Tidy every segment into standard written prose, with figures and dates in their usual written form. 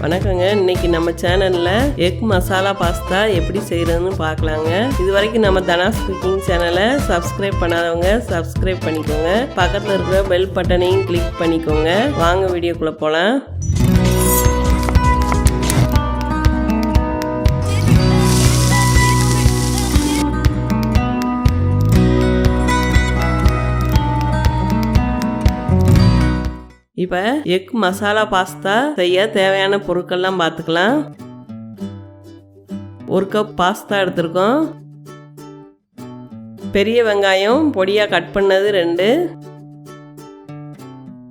வணக்கங்க. இன்னைக்கு நம்ம சேனல்ல எக் மசாலா பாஸ்தா எப்படி செய்யறதுன்னு பார்க்கலாங்க. இது வரைக்கும் நம்ம தனாஸ் குக்கிங் சேனலை சப்ஸ்கிரைப் பண்ணாதவங்க சப்ஸ்கிரைப் பண்ணிக்கோங்க. பக்கத்தில் இருக்கிற பெல் பட்டனையும் கிளிக் பண்ணிக்கோங்க. வாங்க வீடியோக்குள்ள போலாம். இப்போ எக் மசாலா பாஸ்தா செய்ய தேவையான பொருட்கள்லாம் பார்த்துக்கலாம். 1 கப் பாஸ்தா எடுத்திருக்கோம். பெரிய வெங்காயம் பொடியாக கட் பண்ணது 2,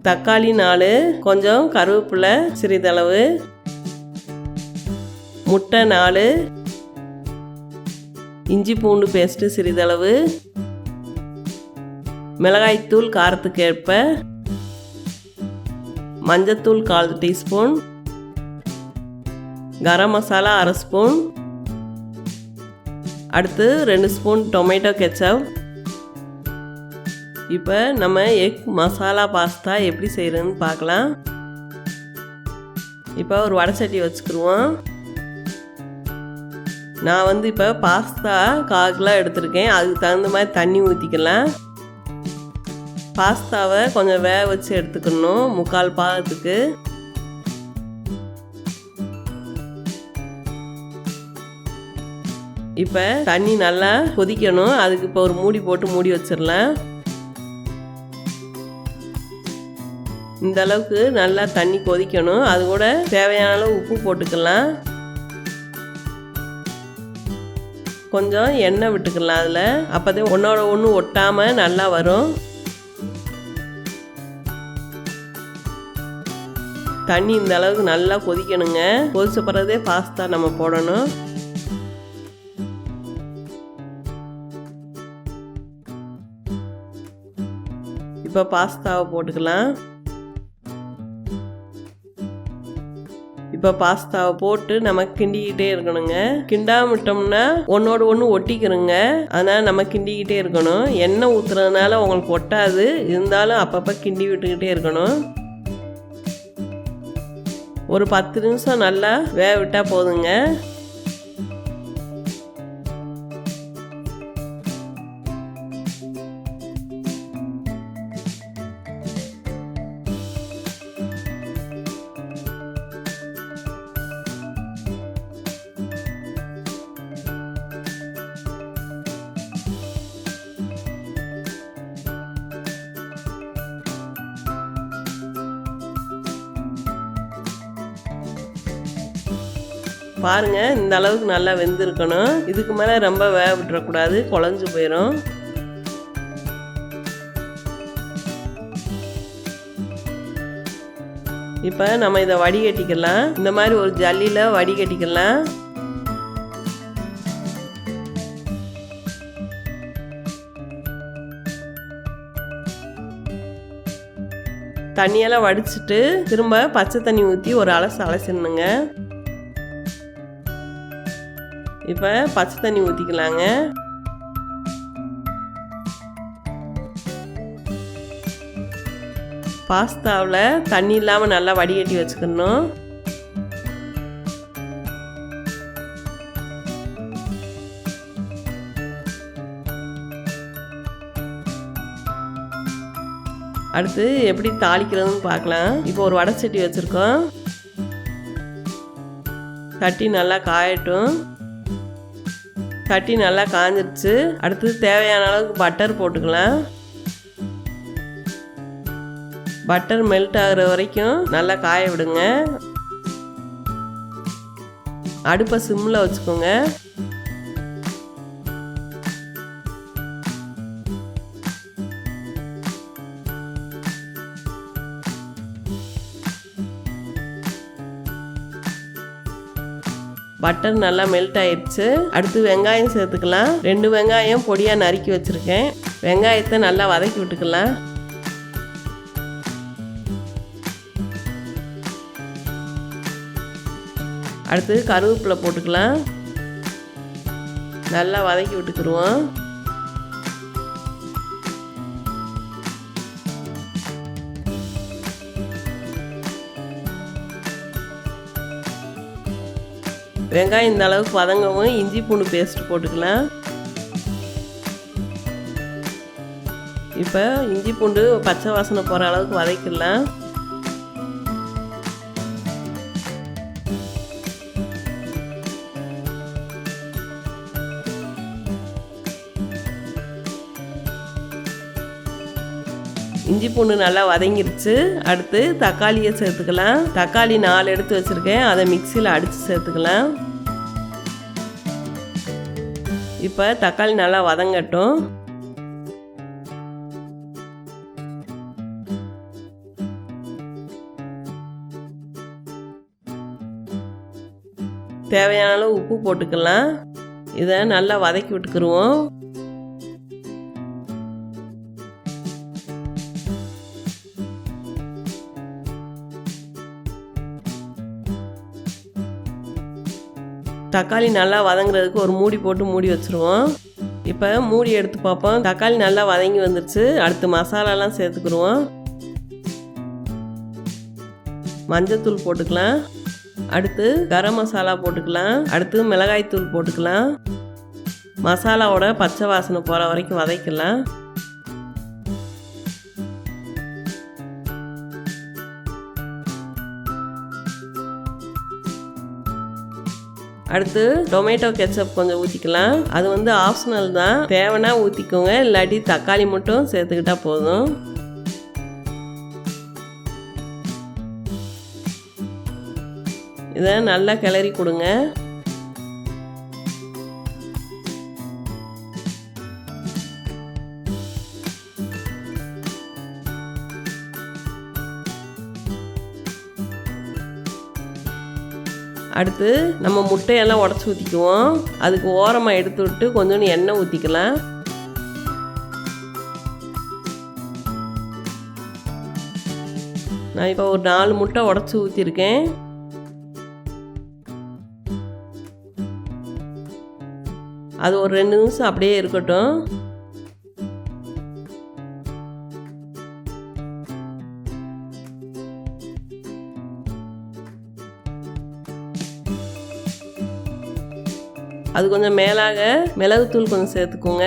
தக்காளி 4, கொஞ்சம் கருவேப்பிலை சிறிதளவு, முட்டை 4, இஞ்சி பூண்டு பேஸ்ட்டு சிறிதளவு, மிளகாய்த்தூள் காரத்துக்கு ஏற்ப, மஞ்சத்தூள் 1/4 டீஸ்பூன், கரம் மசாலா 1/2 ஸ்பூன், அடுத்து 2 ஸ்பூன் டொமேட்டோ கெச்சப். இப்போ நம்ம எக் மசாலா பாஸ்தா எப்படி செய்கிறதுன்னு பார்க்கலாம். இப்போ ஒரு வடை வச்சுக்கிடுவோம். நான் இப்போ பாஸ்தா 1/4 கிலோ எடுத்திருக்கேன். அதுக்கு தகுந்த மாதிரி தண்ணி ஊற்றிக்கலாம். பாஸ்தாவை கொஞ்சம் வேக வச்சு எடுத்துக்கணும், 3/4 பாகத்துக்கு. இப்போ தண்ணி நல்லா கொதிக்கணும். அதுக்கு இப்போ ஒரு மூடி போட்டு மூடி வச்சிடலாம். இந்த அளவுக்கு நல்லா தண்ணி கொதிக்கணும். அது கூட தேவையான அளவு உப்பு போட்டுக்கலாம். கொஞ்சம் எண்ணெய் விட்டுக்கலாம் அதில். அப்போதான் ஒன்றோட ஒன்று ஒட்டாமல் நல்லா வரும். தண்ணி இந்த அளவுக்கு நல்லா கொதிக்கணுங்க. கொதிச்ச பிறகுதே பாஸ்தா நம்ம போடணும். இப்போ பாஸ்தாவை போட்டுக்கலாம். இப்போ பாஸ்தாவை போட்டு நம்ம கிண்டிக்கிட்டே இருக்கணுங்க. கிண்டாம விட்டோம்னா ஒன்னோட ஒன்று ஒட்டிக்கிறோங்க. அதனால் நம்ம கிண்டிக்கிட்டே இருக்கணும். எண்ணெய் ஊற்றுறதுனால உங்களுக்கு ஒட்டாது. இருந்தாலும் அப்பப்போ கிண்டி விட்டுக்கிட்டே இருக்கணும். ஒரு 10 நிமிஷம் நல்லா வேக விட்டால் போதுங்க. பாருங்க, இந்த அளவுக்கு நல்லா வெந்திருக்கணும். இதுக்கு மேலே ரொம்ப வேக விட்டுறக்கூடாது, குழஞ்சு போயிடும். இப்போ நம்ம இதை வடிகட்டிக்கலாம். இந்த மாதிரி ஒரு ஜல்லியில் வடிகட்டிக்கலாம். தண்ணியெல்லாம் வடிச்சிட்டு திரும்ப பச்சை தண்ணி ஊற்றி ஒரு அலசிடணுங்க. இப்போ பச்சை தண்ணி ஊற்றிக்கலாங்க. பாஸ்தாவில் தண்ணி இல்லாமல் நல்லா வடிகட்டி வச்சுக்கணும். அடுத்து எப்படி தாளிக்கிறதுன்னு பார்க்கலாம். இப்போ ஒரு வடை சட்டி வச்சுருக்கோம். சட்டி நல்லா காயட்டும். சட்டி நல்லா காஞ்சிருச்சு. அடுத்து தேவையான அளவுக்கு பட்டர் போட்டுக்கலாம். பட்டர் மெல்ட் ஆகுற வரைக்கும் நல்லா காய விடுங்க. அடுப்பை சிம்மில் வச்சுக்கோங்க. பட்டர் நல்லா மெல்ட் ஆயிடுச்சு. அடுத்து வெங்காயம் சேர்த்துக்கலாம். 2 வெங்காயம் பொடியாக நறுக்கி வச்சுருக்கேன். வெங்காயத்தை நல்லா வதக்கி விட்டுக்கலாம். அடுத்து கருவேப்பிலை போட்டுக்கலாம். நல்லா வதக்கி விட்டுக்குருவோம். வெங்காயம் இந்த அளவுக்கு வதங்கவும் இஞ்சி பூண்டு பேஸ்ட் போட்டுக்கலாம். இப்போ இஞ்சி பூண்டு பச்சை வாசனை போகிற அளவுக்கு வதக்கிடலாம். இஞ்சி பூண்டு நல்லா வதங்கிருச்சு. அடுத்து தக்காளியை சேர்த்துக்கலாம். தக்காளி 4 எடுத்து வச்சுருக்கேன், அதை மிக்சியில் அடித்து சேர்த்துக்கலாம். இப்போ தக்காளி நல்லா வதங்கட்டும். தேவையான அளவு உப்பு போட்டுக்கலாம். இதை நல்லா வதக்கி விட்டுக்குருவோம். தக்காளி நல்லா வதங்குறதுக்கு ஒரு மூடி போட்டு மூடி வச்சுருவோம். இப்போ மூடி எடுத்து பார்ப்போம். தக்காளி நல்லா வதங்கி வந்துருச்சு. அடுத்து மசாலாலாம் சேர்த்துக்குருவோம். மஞ்சத்தூள் போட்டுக்கலாம். அடுத்து கரம் மசாலா போட்டுக்கலாம். அடுத்து மிளகாய்த்தூள் போட்டுக்கலாம். மசாலாவோட பச்சை வாசனை போகிற வரைக்கும் வதக்கலாம். அடுத்து டொமேட்டோ கெச்சப் கொஞ்சம் ஊற்றிக்கலாம். அது ஆப்ஷனல் தான், தேவைன்னா ஊற்றிக்கோங்க, இல்லாட்டி தக்காளி மட்டும் சேர்த்துக்கிட்டா போதும். இதை நல்லா கிளறி கொடுங்க. அடுத்து நம்ம முட்டையெல்லாம் உடச்சி ஊற்றிக்குவோம். அதுக்கு ஓரமாக எடுத்து விட்டு கொஞ்சோண்டு எண்ணெய் ஊற்றிக்கலாம். நான் இப்போ ஒரு 4 முட்டை உடச்சி ஊற்றிருக்கேன். அது ஒரு 2 நிமிஷம் அப்படியே இருக்கட்டும். அது கொஞ்சம் மேலாக மிளகுத்தூள் கொஞ்சம் சேர்த்துக்கோங்க.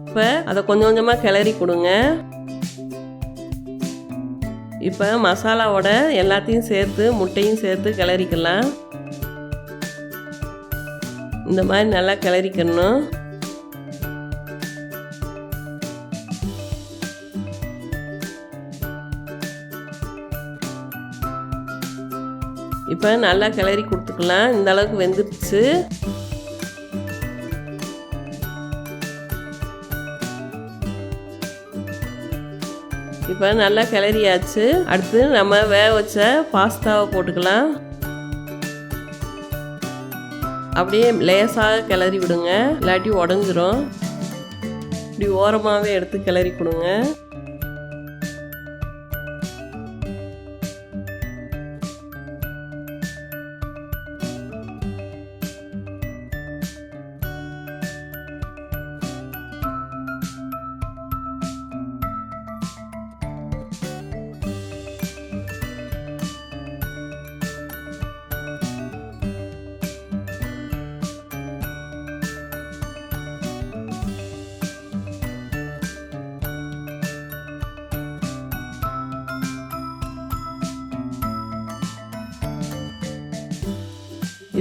இப்போ அதை கொஞ்சம் கொஞ்சமாக கிளறி கொடுங்க. இப்போ மசாலாவோட எல்லாத்தையும் சேர்த்து முட்டையும் சேர்த்து கிளறிக்கலாம். இந்த மாதிரி நல்லா கிளறிக்கணும். இப்போ நல்லா கிளறி கொடுத்துக்கலாம். இந்த அளவுக்கு வெந்துருச்சு. இப்போ நல்லா கிளறியாச்சு. அடுத்து நம்ம வேக வச்ச பாஸ்தாவை போட்டுக்கலாம். அப்படியே லேசாக கிளறி விடுங்க, இல்லாட்டி உடஞ்சிரும். இப்படி ஓரமாகவே எடுத்து கிளறி கொடுங்க.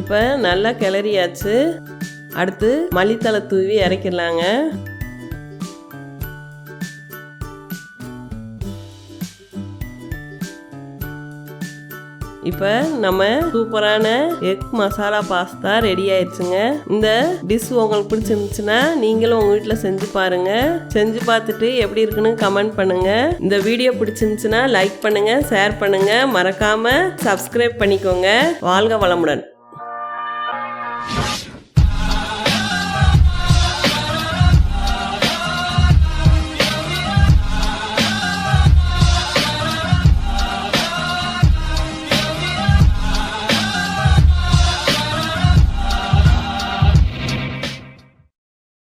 இப்போ நல்லா கிளறியாச்சு. அடுத்து மல்லித்தலை தூவி இறக்கிடலாங்க. இப்போ நம்ம சூப்பரான எக் மசாலா பாஸ்தா ரெடி ஆயிடுச்சுங்க. இந்த டிஷ் உங்களுக்கு பிடிச்சிருந்துச்சுன்னா நீங்களும் உங்கள் வீட்டில் செஞ்சு பாருங்க. செஞ்சு பார்த்துட்டு எப்படி இருக்குன்னு கமெண்ட் பண்ணுங்க. இந்த வீடியோ பிடிச்சிருந்துச்சுன்னா லைக் பண்ணுங்க, ஷேர் பண்ணுங்க, மறக்காம சப்ஸ்கிரைப் பண்ணிக்கோங்க. வாழ்க வளமுடன்.